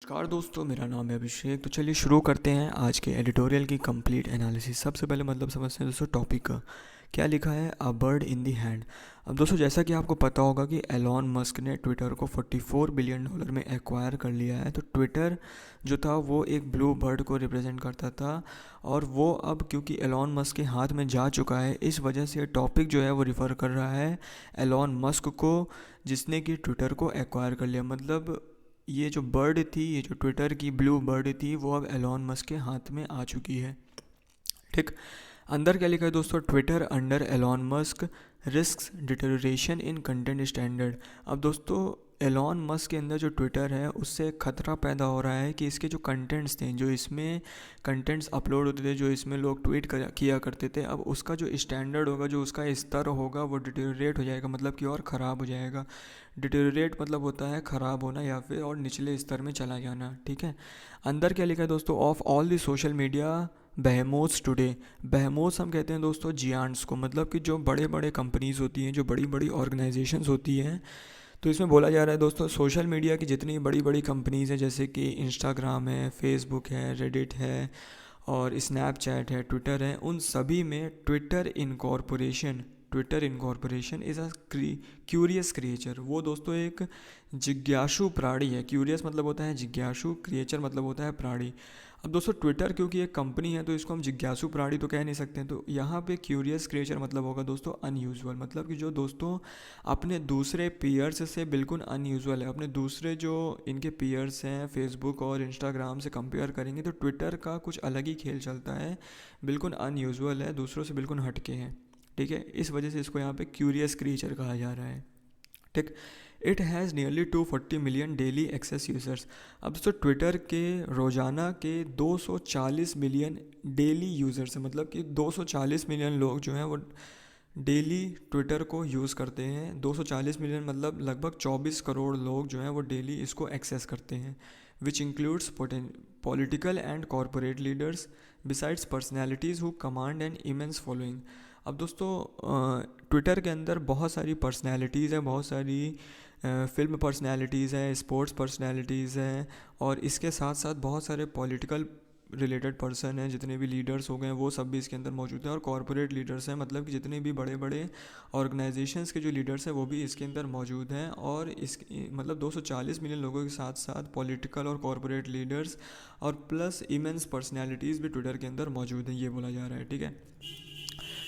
नमस्कार दोस्तों, मेरा नाम है अभिषेक। तो चलिए शुरू करते हैं आज के एडिटोरियल की कंप्लीट एनालिसिस। सबसे पहले समझते हैं दोस्तों टॉपिक का क्या लिखा है, a bird in the hand. अब दोस्तों जैसा कि आपको पता होगा कि एलॉन मस्क ने ट्विटर को $44 बिलियन में एक्वायर कर लिया है। तो ट्विटर जो था वो एक ब्लू बर्ड को रिप्रेजेंट करता था, और वो अब क्योंकि एलॉन मस्क के हाथ में जा चुका है, इस वजह से टॉपिक जो है वो रिफ़र कर रहा है एलॉन मस्क को, जिसने कि ट्विटर को एक्वायर कर लिया। मतलब ये जो बर्ड थी, ये जो ट्विटर की ब्लू बर्ड थी, वो अब एलॉन मस्क के हाथ में आ चुकी है। ठीक। अंदर क्या लिखा है दोस्तों, Twitter under Elon Musk risks deterioration इन कंटेंट स्टैंडर्ड। अब दोस्तों एलॉन मस्क के अंदर जो ट्विटर है उससे खतरा पैदा हो रहा है कि इसके जो कंटेंट्स थे, जो इसमें कंटेंट्स अपलोड होते थे, जो इसमें लोग किया करते थे, अब उसका जो स्टैंडर्ड होगा, जो उसका स्तर होगा, वो डिटेरियोरेट हो जाएगा, मतलब कि और ख़राब हो जाएगा। डिटेरियोरेट मतलब होता है ख़राब होना या फिर और निचले स्तर में चला जाना। ठीक है। अंदर क्या लिखा है दोस्तों, of all the social media behemoths today. Behemoths हम कहते हैं दोस्तों जियांट्स को, मतलब कि जो बड़े बड़े कंपनीज होती हैं, जो बड़ी बड़ी ऑर्गेनाइजेशंस होती हैं। तो इसमें बोला जा रहा है दोस्तों सोशल मीडिया की जितनी बड़ी बड़ी कंपनीज हैं, जैसे कि इंस्टाग्राम है, फेसबुक है, रेडिट है, और स्नैपचैट है, ट्विटर है, उन सभी में Twitter incorporation is a curious creature. वो दोस्तों एक जिज्ञासु प्राणी है। क्यूरियस मतलब होता है जिज्ञासु, क्रिएचर मतलब होता है प्राणी। अब दोस्तों ट्विटर क्योंकि एक कंपनी है, तो इसको हम जिज्ञासु प्राणी तो कह नहीं सकते हैं। तो यहाँ पे क्यूरियस क्रिएचर मतलब होगा दोस्तों अनयूजुअल, मतलब कि जो दोस्तों अपने दूसरे पीयर्स से बिल्कुल अनयूजुअल है। अपने दूसरे जो इनके पीयर्स हैं फेसबुक और इंस्टाग्राम से कंपेयर करेंगे तो ट्विटर का कुछ अलग ही खेल चलता है, बिल्कुल अनयूजुअल है, दूसरों से बिल्कुल हटके हैं। ठीक है, इस वजह से इसको यहाँ पे क्यूरियस क्रिएचर कहा जा रहा है। ठीक। It has nearly 240 million daily access users. अब दोस्तों ट्विटर के रोज़ाना के 240 मिलियन डेली यूज़र्स हैं, मतलब कि 240 मिलियन लोग जो हैं वो डेली ट्विटर को यूज़ करते हैं। 240 मिलियन मतलब लगभग 24 करोड़ लोग जो हैं वो डेली इसको एक्सेस करते हैं, which includes political and corporate leaders besides personalities who command an immense following. अब दोस्तों ट्विटर के अंदर बहुत सारी पर्सनैलिटीज़ हैं, बहुत सारी फिल्म पर्सनैलिटीज़ हैं, स्पोर्ट्स पर्सनैलिटीज़ हैं, और इसके साथ साथ बहुत सारे पॉलिटिकल रिलेटेड पर्सन हैं, जितने भी लीडर्स हो गए वो सब भी इसके अंदर मौजूद हैं, और कॉरपोरेट लीडर्स हैं, मतलब कि जितने भी बड़े बड़े ऑर्गेनाइजेशंस के जो लीडर्स हैं वो भी इसके अंदर मौजूद हैं। और इस मतलब 240 मिलियन लोगों के साथ साथ पॉलिटिकल और कॉरपोरेट लीडर्स और प्लस इमेंस पर्सनैलिटीज़ भी ट्विटर के अंदर मौजूद हैं, ये बोला जा रहा है। ठीक है।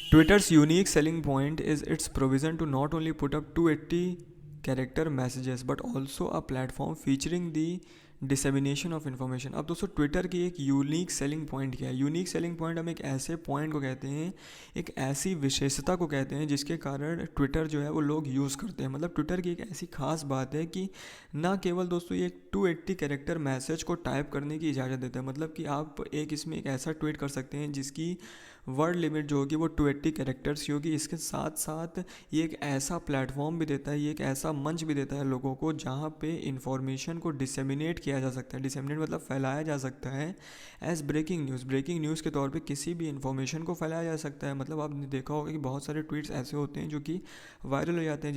Twitter's unique selling point is its provision to not only put up 280 character messages but also a platform featuring the dissemination of information. अब दोस्तों ट्विटर की एक यूनिक सेलिंग पॉइंट क्या है? यूनिक सेलिंग पॉइंट हम एक ऐसे पॉइंट को कहते हैं, एक ऐसी विशेषता को कहते हैं जिसके कारण ट्विटर जो है वो लोग यूज़ करते हैं। मतलब ट्विटर की एक ऐसी खास बात है कि ना केवल दोस्तों ये 280 कैरेक्टर मैसेज को टाइप करने की इजाज़त देता है, मतलब कि आप एक इसमें एक ऐसा ट्वीट कर सकते हैं जिसकी वर्ड लिमिट जो होगी वो 280 कैरेक्टर्स की होगी। इसके साथ साथ ये एक ऐसा प्लेटफॉर्म भी देता है, ये एक ऐसा मंच भी देता है लोगों को जहाँ पे इंफॉर्मेशन को डिसेमिनेट किया जा सकता है। डिसेमिनेट मतलब फैलाया जा सकता है एज ब्रेकिंग न्यूज़ के तौर पे किसी भी इंफॉर्मेशन को फैलाया जा सकता है। मतलब आपने देखा होगा कि बहुत सारे ट्वीट्स ऐसे होते हैं जो कि वायरल हो जाते हैं,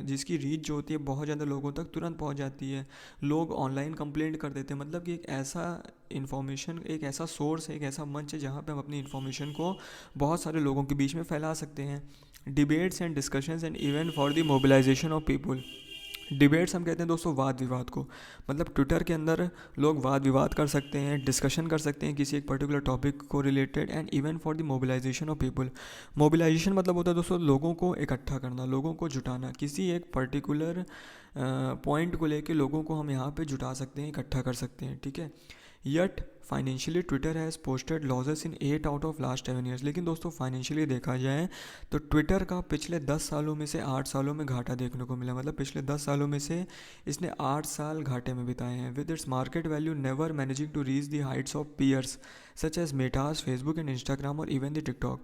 जिसकी रीच जो होती है बहुत ज़्यादा लोगों तक तुरंत पहुँच जाती है। लोग ऑनलाइन कंप्लेंट कर देते हैं। मतलब कि एक ऐसा इन्फॉर्मेशन, एक ऐसा सोर्स है, एक ऐसा मंच है जहाँ पे हम अपनी इन्फॉर्मेशन को बहुत सारे लोगों के बीच में फैला सकते हैं। Debates and discussions and even for the mobilization of people. Debates हम कहते हैं दोस्तों वाद विवाद को, मतलब ट्विटर के अंदर लोग वाद विवाद कर सकते हैं, डिस्कशन कर सकते हैं किसी एक पर्टिकुलर टॉपिक को related, and even for the mobilization of people. Mobilization मतलब होता है दोस्तों लोगों को इकट्ठा करना, लोगों को जुटाना। किसी एक पर्टिकुलर पॉइंट को लेके लोगों को हम यहाँ पे जुटा सकते हैं, इकट्ठा कर सकते हैं। ठीक है। Yet financially Twitter has posted losses in 8 out of last 7 years. लेकिन दोस्तों फाइनेंशियली देखा जाए तो ट्विटर का पिछले 10 सालों में से 8 सालों में घाटा देखने को मिला। मतलब पिछले 10 सालों में से इसने 8 साल घाटे में बिताए हैं, with its market value never managing to reach the heights of peers such as Metas, Facebook and Instagram और इवन द टिकटॉक।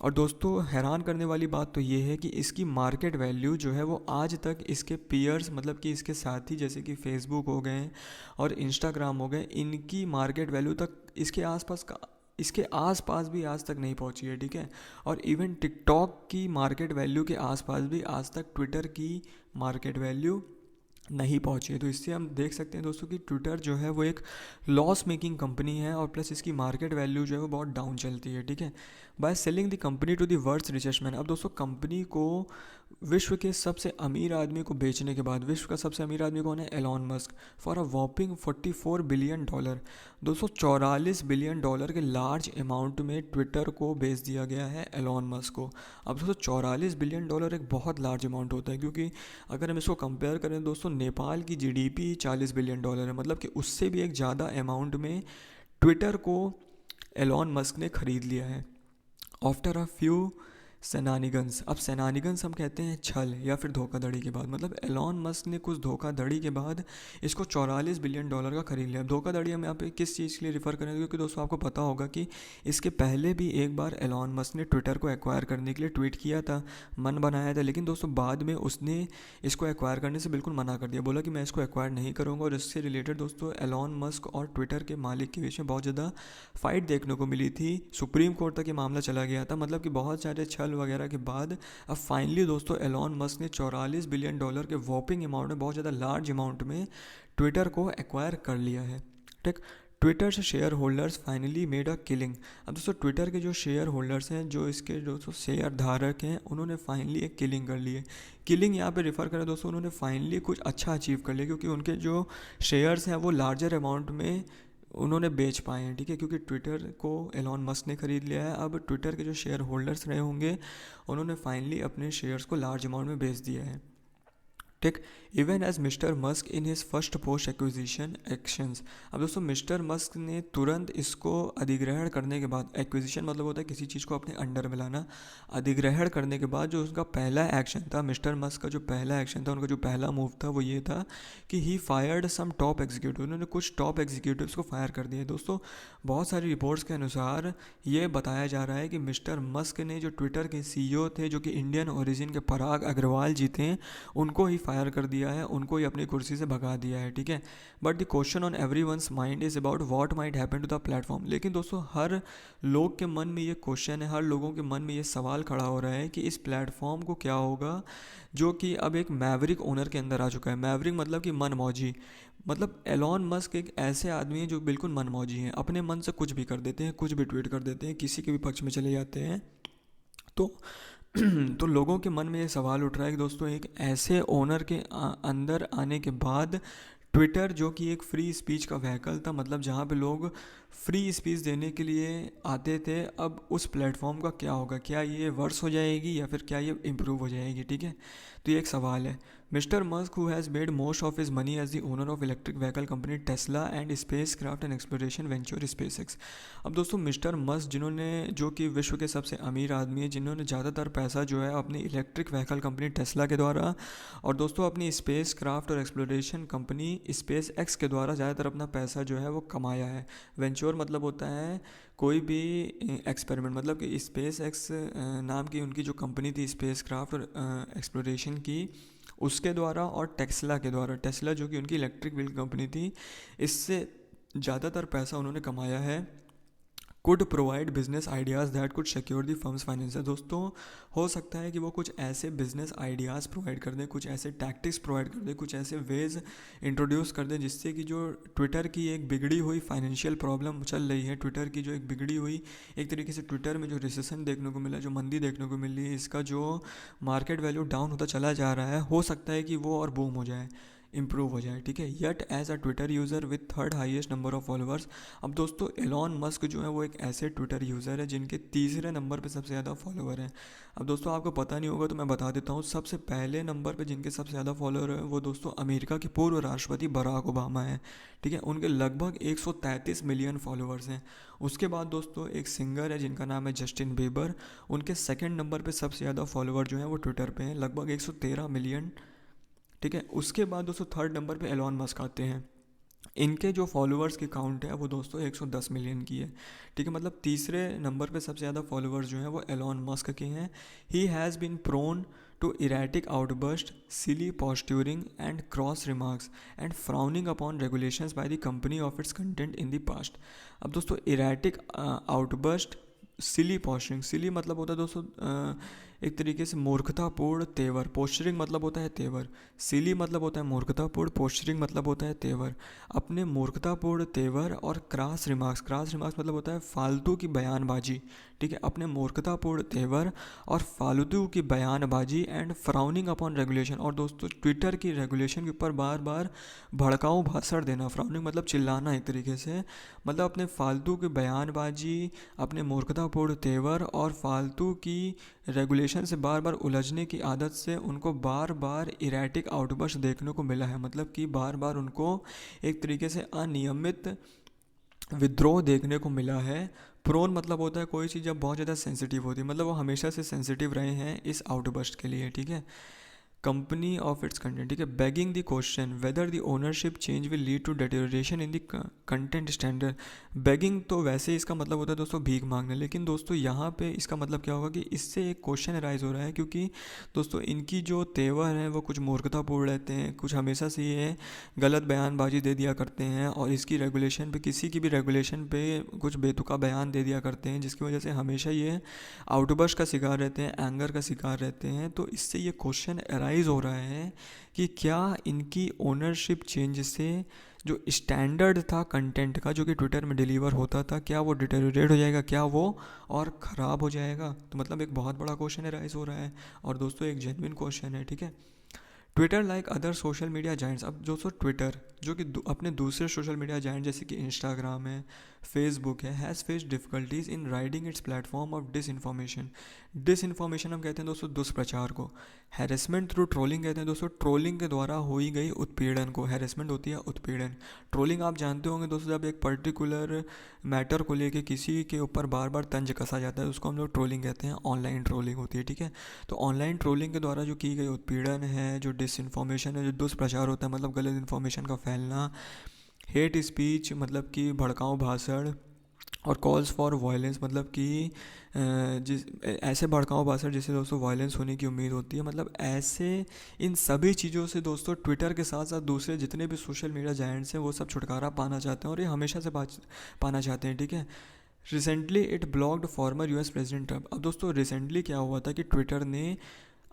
और दोस्तों हैरान करने वाली बात तो ये है कि इसकी मार्केट वैल्यू जो है वो आज तक इसके पीयर्स, मतलब कि इसके साथी जैसे कि फेसबुक हो गए और इंस्टाग्राम हो गए, इनकी मार्केट वैल्यू तक इसके आसपास भी आज तक नहीं पहुंची है। ठीक है। और इवन टिकटॉक की मार्केट वैल्यू के आसपास भी आज तक ट्विटर की मार्केट वैल्यू नहीं पहुंची है। तो इससे हम देख सकते हैं दोस्तों कि ट्विटर जो है वो एक लॉस मेकिंग कंपनी है और प्लस इसकी मार्केट वैल्यू जो है वो बहुत डाउन चलती है, ठीक है। By selling the company to the world's richest man, अब दोस्तों कंपनी को विश्व के सबसे अमीर आदमी को बेचने के बाद, विश्व का सबसे अमीर आदमी कौन है, Elon Musk, for a whopping $44 billion, $244 billion के लार्ज अमाउंट में ट्विटर को बेच दिया गया है एलॉन मस्क को। अब दोस्तों $44 बिलियन एक बहुत लार्ज अमाउंट होता है, क्योंकि अगर हम इसको कंपेयर करें दोस्तों, नेपाल की जीडीपी $40 बिलियन है, मतलब कि उससे भी एक ज़्यादा अमाउंट में ट्विटर को एलॉन मस्क ने खरीद लिया है। आफ्टर अ फ्यू सेनानिगन्स, अब सेनानिगन्स हम कहते हैं छल या फिर धोखाधड़ी के बाद, मतलब एलॉन मस्क ने कुछ धोखाधड़ी के बाद इसको $44 बिलियन का खरीद लिया। धोखाधड़ी हम यहाँ पे किस चीज़ के लिए रिफ़र करेंगे, क्योंकि दोस्तों आपको पता होगा कि इसके पहले भी एक बार एलॉन मस्क ने ट्विटर को एक्वायर करने के लिए ट्वीट किया था, मन बनाया था, लेकिन दोस्तों बाद में उसने इसको एक्वायर करने से बिल्कुल मना कर दिया, बोला कि मैं इसको एक्वायर नहीं करूँगा। और इससे रिलेटेड दोस्तों एलॉन मस्क और ट्विटर के मालिक के बीच में बहुत ज़्यादा फाइट देखने को मिली थी, सुप्रीम कोर्ट तक ये मामला चला गया था, मतलब कि बहुत सारे छल वगैरह के बाद अब फाइनली दोस्तों एलॉन मस्क ने $44 बिलियन के वॉपिंग अमाउंट में, बहुत ज़्यादा लार्ज अमाउंट में ट्विटर को एक्वायर कर लिया है, ठीक। ट्विटर से share holders finally made a killing, अब दोस्तों ट्विटर के जो शेयर होल्डर्स हैं, जो इसके दोस्तों शेयर धारक हैं, उन्होंने फाइनली एक किलिंग कर ली है। किलिंग यहाँ पे रिफ़र करें दोस्तों, उन्होंने फाइनली कुछ अच्छा अचीव कर लिया, क्योंकि उनके जो शेयर्स हैं वो लार्जर अमाउंट में उन्होंने बेच पाए हैं, ठीक है, क्योंकि ट्विटर को एलॉन मस्क ने ख़रीद लिया है। अब ट्विटर के जो शेयर होल्डर्स रहे होंगे, उन्होंने फाइनली अपने शेयर्स को लार्ज अमाउंट में बेच दिया है, ठीक। Even as Mister Musk in his first post acquisition actions, अब दोस्तों मिस्टर मस्क ने तुरंत इसको अधिग्रहण करने के बाद, एक्विजिशन मतलब होता है किसी चीज़ को अपने अंडर में लाना, अधिग्रहण करने के बाद जो उसका पहला एक्शन था, मिस्टर मस्क का जो पहला एक्शन था, उनका जो पहला मूव था वो ये था कि he fired some top executive, उन्होंने कुछ टॉप एग्जीक्यूटिव्स को फायर कर दिया। दोस्तों बहुत सारी रिपोर्ट्स के अनुसार ये बताया जा रहा है कि मिस्टर मस्क ने जो ट्विटर के सीईओ थे, जो कि इंडियन ओरिजिन के पराग अग्रवाल जी थे, उनको ही फायर कर दिया है, उनको ही अपनी कुर्सी से भगा दिया है, ठीक है। But the question on everyone's mind is about what might happen to the platform, लेकिन दोस्तों हर लोग के मन में ये क्वेश्चन है, हर लोगों के मन में ये सवाल खड़ा हो रहा है कि इस प्लेटफॉर्म को क्या होगा, जो कि अब एक मैवरिक ओनर के अंदर आ चुका है। मैवरिक मतलब कि मनमौजी, मतलब एलॉन मस्क एक ऐसे आदमी हैं जो बिल्कुल मनमौजी हैं, अपने मन से कुछ भी कर देते हैं, कुछ भी ट्वीट कर देते हैं, किसी के भी पक्ष में चले जाते हैं। तो तो लोगों के मन में ये सवाल उठ रहा है कि दोस्तों एक ऐसे ओनर के अंदर आने के बाद ट्विटर, जो कि एक फ्री स्पीच का व्हीकल था, मतलब जहाँ पे लोग फ्री स्पीच देने के लिए आते थे, अब उस प्लेटफॉर्म का क्या होगा, क्या ये वर्स हो जाएगी या फिर क्या ये इम्प्रूव हो जाएगी, ठीक है। तो ये एक सवाल है। Mister Musk who has made most of his money as the owner of electric vehicle company Tesla and space craft and exploration venture SpaceX, अब दोस्तों मिस्टर मस्क जिन्होंने, जो कि विश्व के सबसे अमीर आदमी है, जिन्होंने ज़्यादातर पैसा जो है अपनी इलेक्ट्रिक व्हीकल कंपनी टेस्ला के द्वारा और दोस्तों अपनी स्पेस क्राफ्ट और एक्सप्लोरेशन कंपनी स्पेस एक्स के द्वारा ज़्यादातर अपना पैसा जो है वो कमाया है। वेंचर मतलब होता है कोई भी एक्सपेरिमेंट, मतलब कि स्पेस एक्स नाम की उनकी जो कंपनी थी स्पेस क्राफ्ट और एक्सप्लोरेशन की, उसके द्वारा, और टेस्ला के द्वारा, टेस्ला जो कि उनकी इलेक्ट्रिक व्हीकल कंपनी थी, इससे ज़्यादातर पैसा उन्होंने कमाया है। Could provide business ideas that could secure the firms finance, दोस्तों हो सकता है कि वो कुछ ऐसे बिजनेस आइडियाज़ प्रोवाइड कर दें, कुछ ऐसे टैक्टिक्स प्रोवाइड कर दें, कुछ ऐसे वेज इंट्रोड्यूस कर दें, जिससे कि जो ट्विटर की एक बिगड़ी हुई फाइनेंशियल प्रॉब्लम चल रही है, ट्विटर की जो एक बिगड़ी हुई, एक तरीके से ट्विटर में जो रिसेशन देखने को मिला, जो मंदी देखने को मिल रही है, इसका जो मार्केट वैल्यू डाउन होता चला जा रहा है, हो सकता है कि वो और बूम हो जाए, इम्प्रूव हो जाए, ठीक है। Yet as a Twitter user with third highest number of followers, अब दोस्तों एलॉन मस्क जो है वो एक ऐसे ट्विटर यूज़र है जिनके तीसरे नंबर पे सबसे ज़्यादा फॉलोअर हैं। अब दोस्तों आपको पता नहीं होगा तो मैं बता देता हूँ, सबसे पहले नंबर पे जिनके सबसे ज़्यादा फॉलोअर है वो दोस्तों अमेरिका के पूर्व राष्ट्रपति बराक ओबामा है, ठीक है, उनके लगभग 133 मिलियन फॉलोअर्स हैं। उसके बाद दोस्तों एक सिंगर है जिनका नाम है जस्टिन बीबर, उनके सेकेंड नंबर पर सबसे ज़्यादा फॉलोअर जो हैं वो ट्विटर पर हैं, लगभग 113 मिलियन, ठीक है। उसके बाद दोस्तों थर्ड नंबर पे एलॉन मस्क आते हैं, इनके जो फॉलोअर्स की काउंट है वो दोस्तों 110 मिलियन की है, ठीक है, मतलब तीसरे नंबर पे सबसे ज़्यादा फॉलोअर्स जो हैं वो एलॉन मस्क के हैं। He has been prone to erratic outburst, silly posturing and cross remarks and frowning upon regulations by the company of its content in the past, अब दोस्तों इरेटिक आउटबर्स्ट, सिली पॉस्ट्यूरिंग, सिली मतलब होता है दोस्तों एक तरीके से मूर्खतापूर्ण तेवर। पोस्चरिंग मतलब होता है तेवर, सिली मतलब होता है मूर्खतापूर्ण, पोस्चरिंग मतलब होता है तेवर। अपने मूर्खतापूर्ण तेवर और क्रास रिमार्क्स, क्रास रिमार्क्स मतलब होता है फालतू की बयानबाजी, ठीक है। अपने मूर्खतापूर्ण तेवर और फालतू की बयानबाजी एंड फ्राउनिंग अपॉन रेगुलेशन। और दोस्तों ट्विटर की रेगुलेशन के ऊपर बार बार भड़काऊ भाषण देना। फ्राउनिंग मतलब चिल्लाना एक तरीके से, मतलब अपने फालतू की बयानबाजी, अपने मूर्खतापूर्ण तेवर और फालतू की रेगुलेशन से बार बार उलझने की आदत से उनको बार बार इरेटिक आउटबर्स्ट देखने को मिला है। मतलब कि बार बार उनको एक तरीके से अनियमित विद्रोह देखने को मिला है। प्रोन मतलब होता है कोई चीज़ जब बहुत ज़्यादा सेंसिटिव होती है, मतलब वो हमेशा से सेंसिटिव रहे हैं इस आउटबर्स्ट के लिए, ठीक है। कंपनी ऑफ इट्स कंटेंट, ठीक है। Begging the question whether the ownership change will lead to deterioration in the content standard. Begging तो वैसे इसका मतलब होता है दोस्तों भीख मांगना, लेकिन दोस्तों यहाँ पे इसका मतलब क्या होगा कि इससे एक क्वेश्चन राइज हो रहा है, क्योंकि दोस्तों इनकी जो तेवर है वो कुछ मूर्खतापूर्ण रहते हैं, कुछ हमेशा से ये गलत बयानबाजी दे दिया करते हैं और इसकी रेगुलेशन पे, किसी की भी रेगुलेशन पे कुछ बेतुका बयान दे दिया करते हैं, जिसकी वजह से हमेशा ये आउटबर्स्ट का शिकार रहते हैं, एंगर का शिकार रहते हैं। तो इससे ये क्वेश्चन अराइज हो रहा है कि क्या इनकी ओनरशिप चेंज से जो स्टैंडर्ड था कंटेंट का जो कि ट्विटर में डिलीवर होता था, क्या वो डिटेरियोरेट हो जाएगा, क्या वो और ख़राब हो जाएगा। तो मतलब एक बहुत बड़ा क्वेश्चन अराइज हो रहा है और दोस्तों एक जेन्युइन क्वेश्चन है, ठीक है। Twitter like other social media Giants. अब दोस्तों ट्विटर जो कि अपने दूसरे सोशल मीडिया जाइंट जैसे कि इंस्टाग्राम है, फेसबुक है, has face difficulties in riding its platform of disinformation. Disinformation हम कहते हैं दोस्तों दुष्प्रचार को। हैरेसमेंट थ्रू ट्रोलिंग कहते हैं दोस्तों ट्रोलिंग के द्वारा हुई गई उत्पीड़न को। हैरेसमेंट होती है उत्पीड़न। ट्रोलिंग आप जानते होंगे दोस्तों, जब एक पर्टिकुलर मैटर को लेके किसी के ऊपर बार बार तंज कसा जाता है उसको हम लोग ट्रोलिंग कहते हैं। ऑनलाइन ट्रोलिंग होती है, ठीक है। तो ऑनलाइन ट्रोलिंग के द्वारा जो की गई उत्पीड़न है, जो डिस इन्फॉर्मेशन है, जो दुष्प्रचार होता है मतलब गलत इन्फॉर्मेशन का फैलना, हेट स्पीच मतलब कि भड़काऊ भाषण, और कॉल्स फॉर वायलेंस मतलब कि जिस ऐसे भड़काऊ भाषण जिससे दोस्तों वायलेंस होने की उम्मीद होती है। मतलब ऐसे इन सभी चीज़ों से दोस्तों ट्विटर के साथ साथ दूसरे जितने भी सोशल मीडिया जायंट्स हैं वो सब छुटकारा पाना चाहते हैं और ये हमेशा से पाना चाहते हैं, ठीक है। Recently it blocked former US president Trump. अब दोस्तों रिसेंटली क्या हुआ था कि ट्विटर ने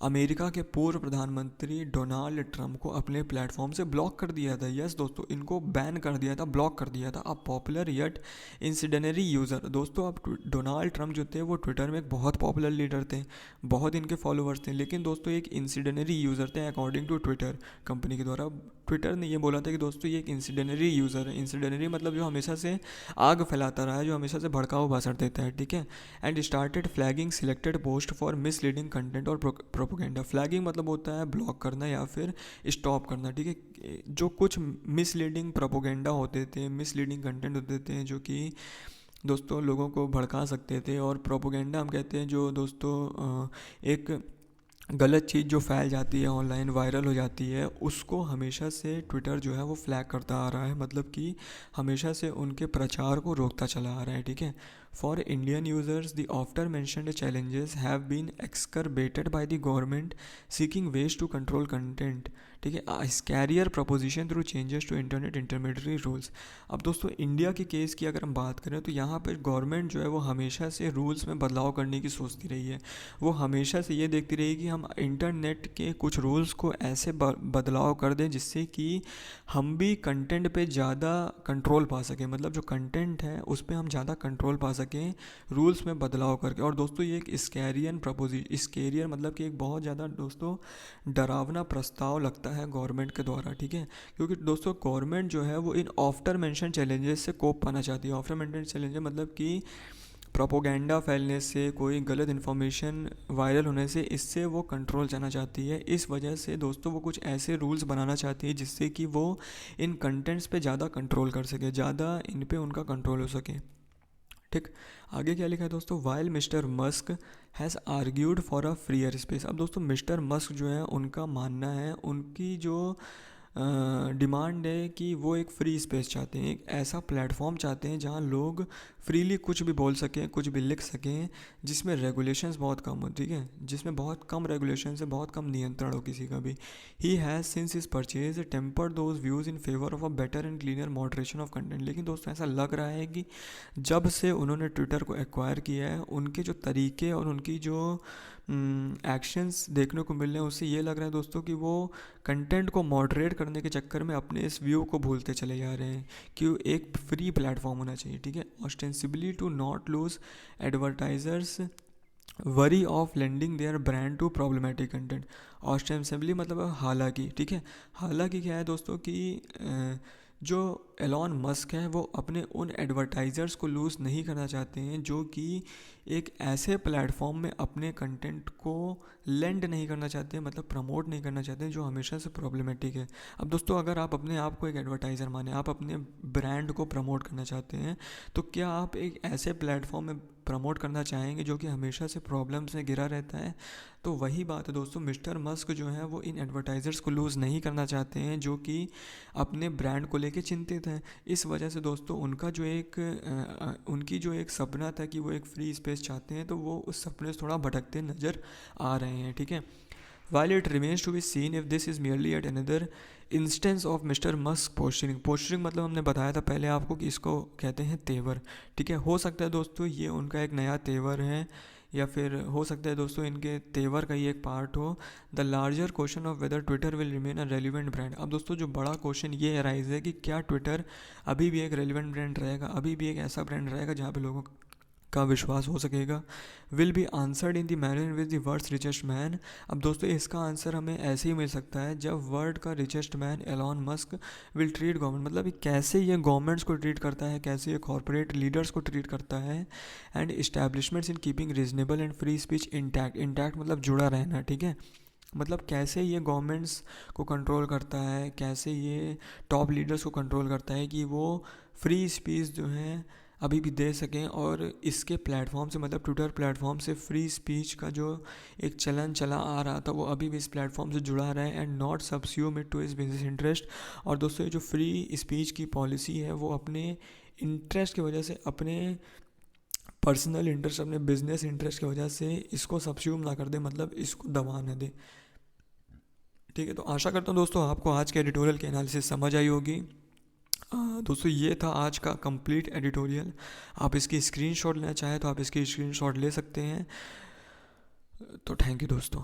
अमेरिका के पूर्व प्रधानमंत्री डोनाल्ड ट्रंप को अपने प्लेटफॉर्म से ब्लॉक कर दिया था। यस दोस्तों, इनको बैन कर दिया था, ब्लॉक कर दिया था। अब पॉपुलर यट इंसिडेनरी यूज़र, दोस्तों अब डोनाल्ड ट्रंप जो थे वो ट्विटर में एक बहुत पॉपुलर लीडर थे, बहुत इनके फॉलोअर्स थे, लेकिन दोस्तों एक इंसिडेनरी यूज़र थे अकॉर्डिंग टू ट्विटर कंपनी के द्वारा। ट्विटर ने ये बोला था कि दोस्तों ये एक इंसिडेनरी यूज़र है। इंसिडेनरी मतलब जो हमेशा से आग फैलाता रहा है, जो हमेशा से भड़काऊ भाषण देता है, ठीक है। And started flagging selected post for misleading content और प्रोपोगेंडा। फ्लैगिंग मतलब होता है ब्लॉक करना या फिर स्टॉप करना, ठीक है। जो कुछ मिसलीडिंग प्रोपोगेंडा होते थे, मिसलीडिंग कंटेंट होते थे जो कि दोस्तों लोगों को भड़का सकते थे, और प्रोपोगेंडा हम कहते हैं जो दोस्तों एक गलत चीज़ जो फैल जाती है ऑनलाइन, वायरल हो जाती है, उसको हमेशा से ट्विटर जो है वो फ्लैग करता आ रहा है। मतलब कि हमेशा से उनके प्रचार को रोकता चला आ रहा है, ठीक है। For Indian users the after mentioned challenges have been exacerbated by the government seeking ways to control content, ठीक है। Scarier proposition through changes to internet intermediary rules. अब दोस्तों इंडिया के केस की अगर हम बात करें तो यहाँ पर गवर्नमेंट जो है वो हमेशा से रूल्स में बदलाव करने की सोचती रही है। वो हमेशा से ये देखती रही कि हम इंटरनेट के कुछ रूल्स को ऐसे बदलाव कर दें जिससे कि हम भी कंटेंट पे ज़्यादा कंट्रोल पा सकें। मतलब जो कंटेंट है उस पर हम ज़्यादा कंट्रोल पा सकें रूल्स में बदलाव करके। और दोस्तों ये एक स्कैरियर मतलब कि एक बहुत ज़्यादा दोस्तों डरावना प्रस्ताव लगता है गवर्नमेंट के द्वारा, ठीक है। क्योंकि दोस्तों गवर्नमेंट जो है वो इन आफ्टर मेंशन चैलेंजेस से कोप पाना चाहती है। आफ्टर मेंशन चैलेंजेस मतलब कि प्रोपोगेंडा फैलने से, कोई गलत इन्फॉर्मेशन वायरल होने से, इससे वो कंट्रोल चाहना चाहती है। इस वजह से दोस्तों वो कुछ ऐसे रूल्स बनाना चाहती है जिससे कि वो इन कंटेंट्स पे ज़्यादा कंट्रोल कर सके, ज़्यादा इन पे उनका कंट्रोल हो सके, ठीक। आगे क्या लिखा है दोस्तों, while mister Musk has argued for a freer space. अब दोस्तों मिस्टर मस्क जो है उनका मानना है, उनकी जो डिमांड है कि वो एक फ्री स्पेस चाहते हैं, एक ऐसा प्लेटफॉर्म चाहते हैं जहाँ लोग फ्रीली कुछ भी बोल सकें, कुछ भी लिख सकें, जिसमें रेगुलेशंस बहुत कम हो, ठीक है, जिसमें बहुत कम रेगुलेशंस है, बहुत कम नियंत्रण हो किसी का भी. He has since his purchase tempered those views in favour of a better and cleaner moderation of content. लेकिन दोस्तों ऐसा लग रहा है कि जब से उन्होंने ट्विटर को एक्वायर किया है, उनके जो तरीके और उनकी जो एक्शंस देखने को मिल रहे हैं, उससे ये लग रहा है दोस्तों कि वो कंटेंट को मॉडरेट करने के चक्कर में अपने इस व्यू को भूलते चले जा रहे हैं कि एक फ्री प्लेटफॉर्म होना चाहिए, ठीक है. Ostensibly to not lose advertisers wary of lending their brand to problematic content. Ostensibly मतलब हालांकि, ठीक है, हालांकि क्या है दोस्तों कि जो एलॉन मस्क है वो अपने उन एडवर्टाइज़र्स को लूज़ नहीं करना चाहते हैं जो कि एक ऐसे प्लेटफॉर्म में अपने कंटेंट को लेंड नहीं करना चाहते हैं, मतलब प्रमोट नहीं करना चाहते हैं, जो हमेशा से प्रॉब्लमेटिक है. अब दोस्तों अगर आप अपने आप को एक एडवर्टाइज़र माने, आप अपने ब्रांड को प्रमोट करना चाहते हैं, तो क्या आप एक ऐसे प्लेटफॉर्म में प्रमोट करना चाहेंगे जो कि हमेशा से प्रॉब्लम्स में घिरा रहता है? तो वही बात है दोस्तों, मिस्टर मस्क जो है वो इन एडवर्टाइज़र्स को लूज़ नहीं करना चाहते हैं जो कि अपने ब्रांड को लेके चिंतित हैं. इस वजह से दोस्तों उनका जो एक उनकी जो एक सपना था कि वो एक फ्री स्पेस चाहते हैं, तो वो उस सपने से थोड़ा भटकते नज़र आ रहे हैं, ठीक है. While it remains to be seen if this is merely yet another instance of mister Musk posturing. Posturing मतलब हमने बताया था पहले आपको कि इसको कहते हैं तेवर, ठीक है. हो सकता है दोस्तों ये उनका एक नया तेवर है, या फिर हो सकता है दोस्तों इनके तेवर का ही एक पार्ट हो. The larger question of whether Twitter will remain a relevant brand. अब दोस्तों जो बड़ा क्वेश्चन ये अराइज है कि क्या ट्विटर अभी भी एक रेलिवेंट ब्रांड रहेगा, अभी भी एक ऐसा ब्रांड रहेगा जहाँ पे लोगों का विश्वास हो सकेगा. Will be answered in the manner with the world's richest man. अब दोस्तों इसका आंसर हमें ऐसे ही मिल सकता है जब वर्ल्ड का richest man Elon Musk will treat government, मतलब कैसे ये गवर्नमेंट्स को ट्रीट करता है, कैसे ये कॉर्पोरेट लीडर्स को ट्रीट करता है, and establishments in keeping reasonable and free speech intact. Intact मतलब जुड़ा रहना, ठीक है, मतलब कैसे ये गवर्नमेंट्स को कंट्रोल करता है, कैसे ये टॉप लीडर्स को कंट्रोल करता है कि वो फ्री स्पीच जो है अभी भी दे सकें. और इसके प्लेटफॉर्म से, मतलब ट्विटर प्लेटफॉर्म से फ्री स्पीच का जो एक चलन चला आ रहा था वो अभी भी इस प्लेटफॉर्म से जुड़ा रहा है and not subsume it to his business interest. और दोस्तों ये जो फ्री स्पीच की पॉलिसी है वो अपने इंटरेस्ट की वजह से, अपने पर्सनल इंटरेस्ट, अपने बिजनेस इंटरेस्ट की वजह से इसको सब्स्यूम ना कर दे, मतलब इसको दबा ना दे, ठीक है. तो आशा करता हूँ दोस्तों आपको आज के एडिटोरियल की एनालिसिस समझ आई होगी. दोस्तों ये था आज का कंप्लीट एडिटोरियल. आप इसकी स्क्रीनशॉट लेना चाहें तो आप इसकी स्क्रीनशॉट ले सकते हैं. तो थैंक यू दोस्तों.